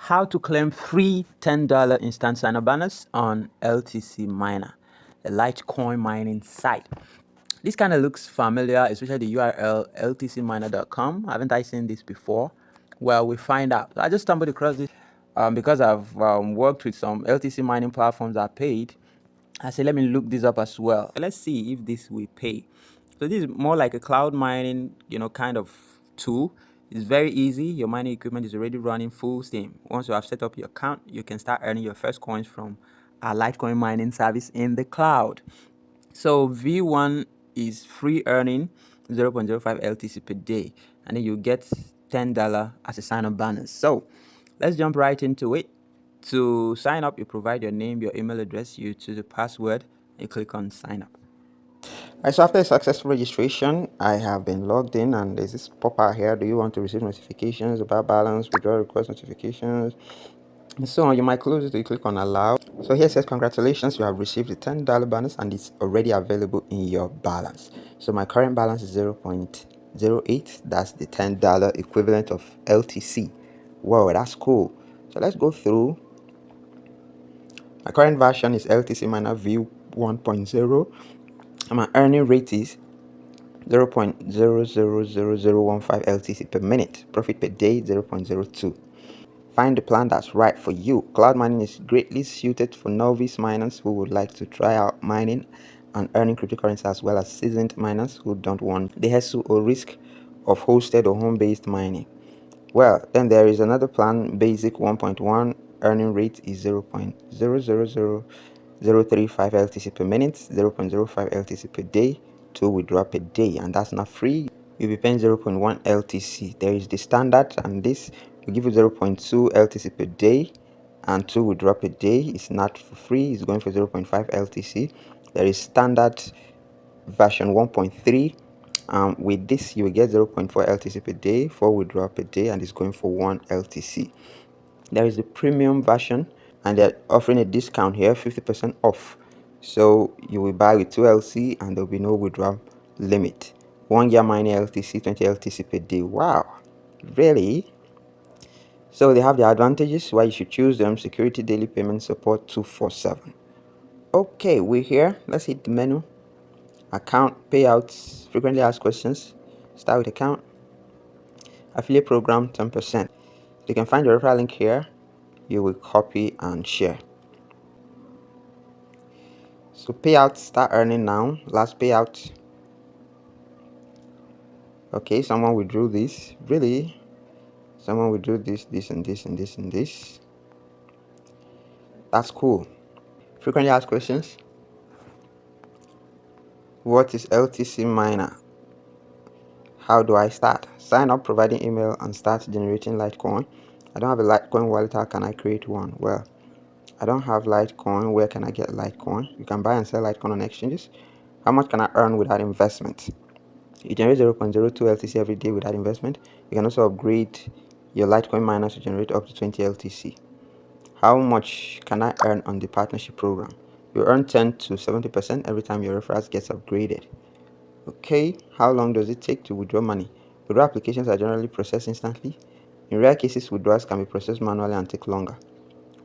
how to claim free $10 instant sign-up bonus on LtcMiner, a Litecoin mining site. This kind of looks familiar, especially the URL LtcMiner.com. Haven't I seen this before? Well, we find out. I just stumbled across this because I've worked with some LTC mining platforms that paid. I said, let me look this up as well. Let's see if this will pay. So this is more like a cloud mining, kind of tool. It's very easy. Your mining equipment is already running full steam. Once you have set up your account, you can start earning your first coins from our Litecoin mining service in the cloud. So V1 is free earning 0.05 LTC per day, and then you get $10 as a sign-up bonus. So let's jump right into it. To sign up, you provide your name, your email address, you choose a password, you click on sign up. Alright, so after a successful registration, I have been logged in, and there's this pop-out here. Do you want to receive notifications about balance, withdrawal request notifications, and so on? You might close it, you click on allow. So here it says, congratulations, you have received the $10 bonus and it's already available in your balance. So my current balance is 0.08. That's the $10 equivalent of LTC. Wow, that's cool. So let's go through. My current version is LtcMiner V1.0, and my earning rate is 0.000015 LTC per minute. Profit per day 0.02. Find the plan that's right for you. Cloud mining is greatly suited for novice miners who would like to try out mining and earning cryptocurrency, as well as seasoned miners who don't want the hassle or risk of hosted or home-based mining. Well, then there is another plan, basic 1.1. Earning rate is 0.000035 LTC per minute, 0.05 LTC per day, 2 withdrawal per day, and that's not free. You'll be paying 0.1 LTC. There is the standard, and this will give you 0.2 LTC per day and 2 withdrawal per day. It's not for free, it's going for 0.5 LTC. There is standard version 1.3. With this, you will get 0.4 LTC per day, 4 withdrawal per day, and it's going for 1 LTC. There is the premium version, and they're offering a discount here, 50% off. So you will buy with 2 LC and there will be no withdrawal limit. 1 year mining LTC, 20 LTC per day. Wow, really? So they have the advantages why you should choose them. Security, daily payment support 247. Okay, we're here. Let's hit the menu. Account, payouts, frequently asked questions. Start with account. Affiliate program 10%. You can find your referral link here. You will copy and share. So payouts, start earning now. Last payout. Okay, someone withdrew this. Really? Someone withdrew this, this, and this, and this, and this. That's cool. Frequently asked questions. What is LtcMiner? How do I start? Sign up, providing email, and start generating Litecoin. I don't have a Litecoin wallet. How can I create one? Well, I don't have Litecoin. Where can I get Litecoin? You can buy and sell Litecoin on exchanges. How much can I earn without investment? You generate 0.02 LTC every day without investment. You can also upgrade your Litecoin miner to generate up to 20 LTC. How much can I earn on the partnership program? You earn 10 to 70% every time your referrals gets upgraded. Okay, how long does it take to withdraw money? Withdrawal applications are generally processed instantly. In rare cases, withdrawals can be processed manually and take longer.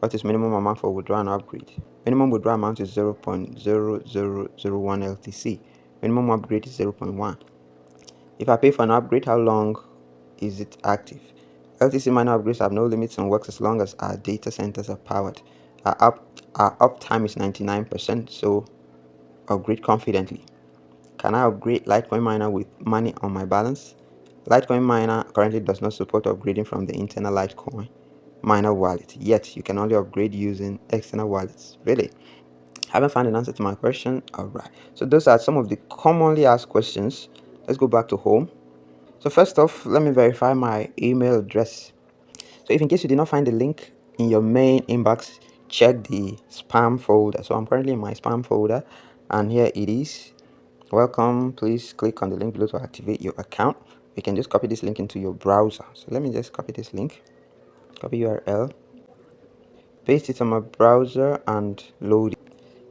What is minimum amount for withdrawal and upgrade? Minimum withdrawal amount is 0.0001 LTC. Minimum upgrade is 0.1. If I pay for an upgrade, how long is it active? LtcMiner upgrades have no limits and works as long as our data centers are powered. Our uptime is 99%, so upgrade confidently. Can I upgrade Litecoin Miner with money on my balance? Litecoin Miner currently does not support upgrading from the internal Litecoin Miner wallet, yet you can only upgrade using external wallets. Really? Haven't found an answer to my question? Alright, so those are some of the commonly asked questions. Let's go back to home. So first off, let me verify my email address. So if in case you did not find the link in your main inbox, check the spam folder. So I'm currently in my spam folder, and here it is. Welcome. Please click on the link below to activate your account. You can just copy this link into your browser. So let me just copy this link. Copy URL. Paste it on my browser and load it.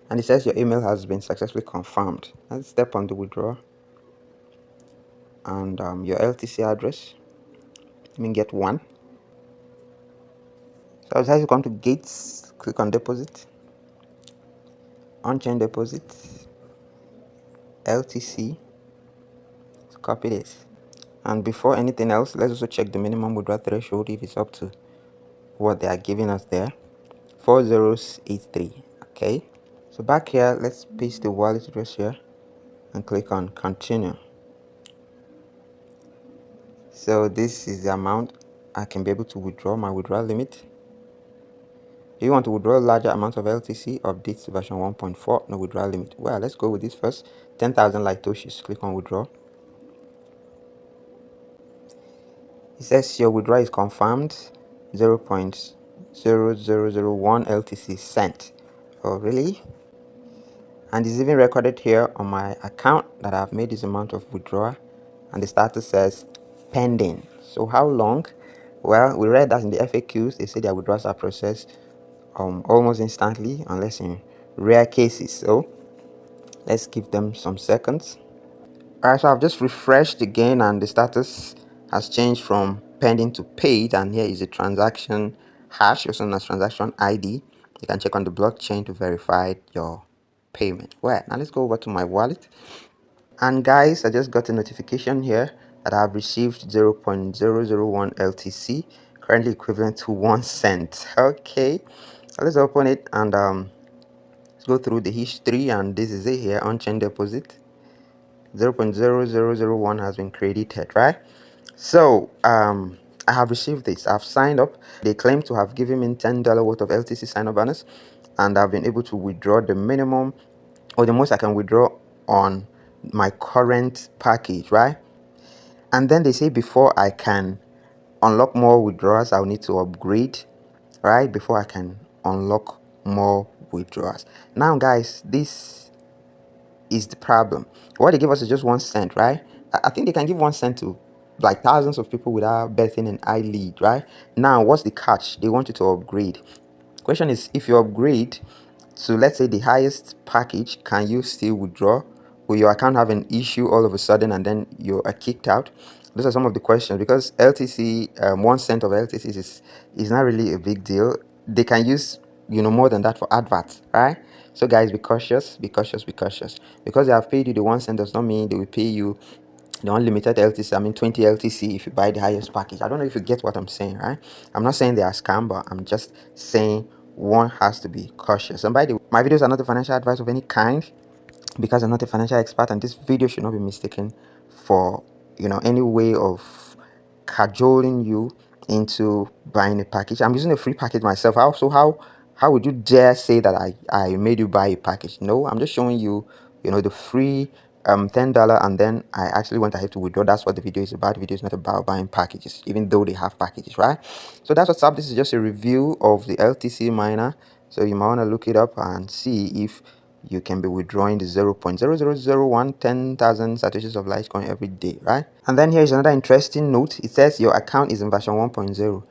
And it says your email has been successfully confirmed. Let's step on the withdrawal. And your LTC address. Let me get one. So So as you come to gates, click on deposit, on-chain deposit, LTC. So copy this. And before anything else, let's also check the minimum withdrawal threshold if it's up to what they are giving us there. 4083. Okay. So back here, let's paste the wallet address here and click on continue. So this is the amount I can be able to withdraw, my withdrawal limit. If you want to withdraw larger amounts of LTC, update to version 1.4, no withdrawal limit. Well, let's go with this first. 10,000 Litoshis. Click on withdraw. It says your withdrawal is confirmed. 0.0001 LTC sent. Oh, really? And it's even recorded here on my account that I've made this amount of withdrawal, and the status says pending. So how long? Well, we read that in the FAQs they say their withdrawals are processed almost instantly, unless in rare cases. So let's give them some seconds. Alright, so I've just refreshed again and the status has changed from pending to paid, and here is the transaction hash, also known as transaction ID. You can check on the blockchain to verify your payment. Well, now let's go over to my wallet. And guys, I just got a notification here that I've received 0.001 LTC, currently equivalent to 1 cent. Okay, so let's open it and let's go through the history, and this is it here. On-chain deposit 0.0001 has been credited, right? So I have received this. I've signed up. They claim to have given me $10 worth of LTC sign-up bonus, and I've been able to withdraw the minimum or the most I can withdraw on my current package, right? And then they say before I can unlock more withdrawals, I'll need to upgrade, right? Before I can unlock more withdrawals. Now guys, this is the problem. What they give us is just 1 cent, right? I think they can give 1 cent to like thousands of people without betting an eye lead, right? Now what's the catch? They want you to upgrade. Question is, if you upgrade to, let's say, the highest package, can you still withdraw? Will your account have an issue all of a sudden and then you are kicked out? Those are some of the questions, because LTC, 1 cent of LTC is not really a big deal. They can use more than that for adverts, right? So guys, be cautious, be cautious, be cautious. Because they have paid you the 1 cent does not mean they will pay you the unlimited LTC. I mean 20 LTC if you buy the highest package. I don't know if you get what I'm saying, right? I'm not saying they are scam, but I'm just saying one has to be cautious. And by the way, my videos are not a financial advice of any kind, because I'm not a financial expert, and this video should not be mistaken for any way of cajoling you into buying a package. I'm using a free package myself. How would you dare say that I made you buy a package? No, I'm just showing you the free $10, and then I actually went ahead to withdraw. That's what the video is about. The video is not about buying packages, even though they have packages, right? So that's what's up. This is just a review of the LTC miner, so you might want to look it up and see if you can be withdrawing the 0.0001 10,000 satoshis of Litecoin every day, right? And then here's another interesting note. It says your account is in version 1.0.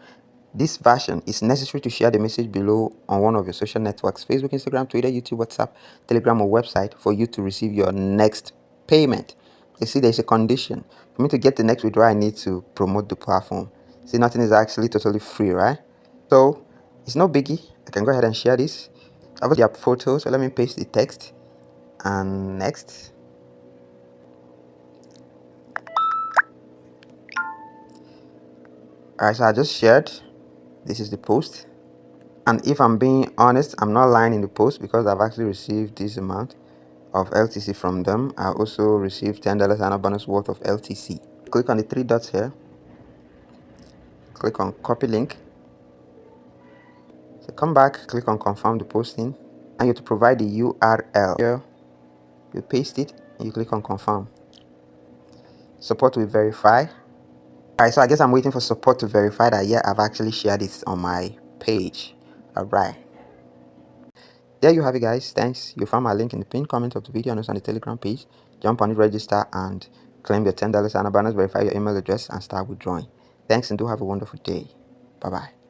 This version is necessary to share the message below on one of your social networks: Facebook, Instagram, Twitter, YouTube, WhatsApp, Telegram, or website, for you to receive your next payment. You see, there's a condition. For me to get the next withdrawal, I need to promote the platform. See, nothing is actually totally free, right? So it's no biggie. I can go ahead and share this. I've got your photo, so let me paste the text and next. Alright, so I just shared. This is the post, and if I'm being honest, I'm not lying in the post, because I've actually received this amount of LTC from them. I also received $10 and a bonus worth of LTC. Click on the 3 dots here, click on copy link. So come back, click on confirm the posting, and you have to provide the URL here. You paste it, you click on confirm. Support will verify. Alright, so I guess I'm waiting for support to verify that I've actually shared it on my page. Alright, there you have it, guys. Thanks. You found my link in the pinned comment of the video and also on the Telegram page. Jump on it, register, and claim your $10 and a bonus. Verify your email address and start withdrawing. Thanks, and do have a wonderful day. Bye bye.